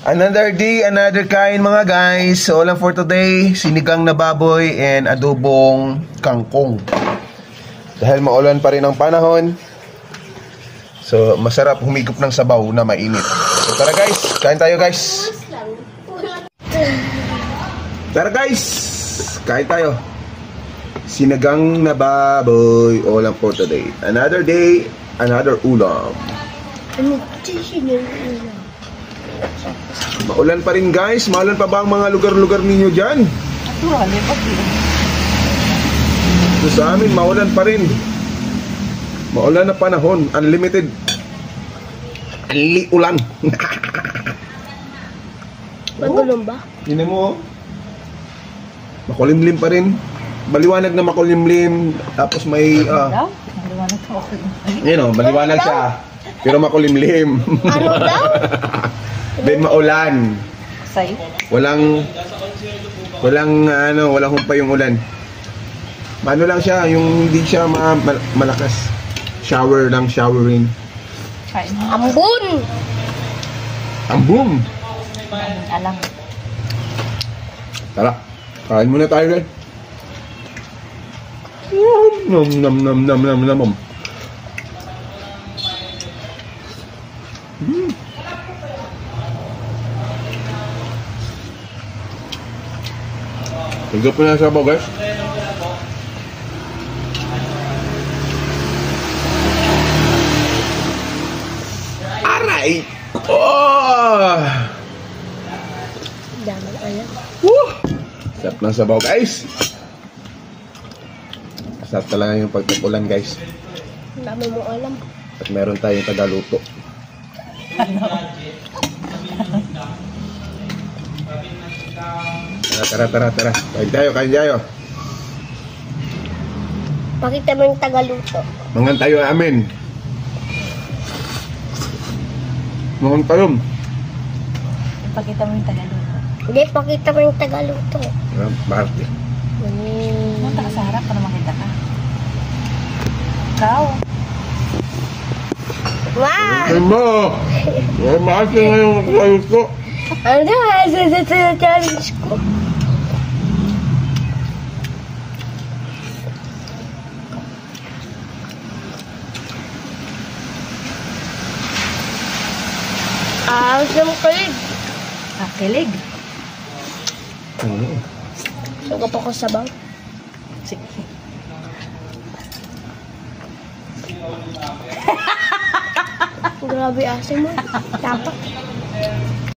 Another day, another kain mga guys. So ulam for today, sinigang na baboy and adobong kangkong. Dahil maulan pa rin ang panahon, so masarap humigop ng sabaw na mainit. So tara guys, kain tayo guys. Tara guys, kain tayo. Sinigang na baboy, ulam for today. Another day, another ulam. Maulan pa rin guys. Maulan pa ba ang mga lugar-lugar ninyo dyan? So, sa amin maulan pa rin. Maulan na panahon. Unlimited ulan. Magulong ba? Yun mo. Makulimlim pa rin. Maliwanag na makulimlim. Tapos may you know, maliwanag siya. Pero makulimlim. Ano daw? Then maulan. Say? Walang humpay yung ulan. Ano lang siya, yung hindi siya malakas. Shower lang, showering. Ambon! Ambon! Alam. Tara, kain muna tayo guys. Nom. Higop na sa sabaw guys. Aray! Oh! Daman alam. Woo! Sarap ng sabaw guys. Sarap talaga yung pagtapulan guys. Dami mo alam. At meron tayong tagaluto. Tara. Kain tayo. Pakita mo yung tagaluto. Mangan tayo amin. Mangan tayo. Pakita mo yung tagaluto. Hindi, pakita mo yung tagaluto. Bakit? Punta ka sa harap para makita ka. Ikaw. Wow! Ay mo! Maas na yung tagaluto. Ano? Sa challenge ko. Ang kilig. Kilig? Sugap ako sabaw. Sige. Grabe asin mo. Tapak.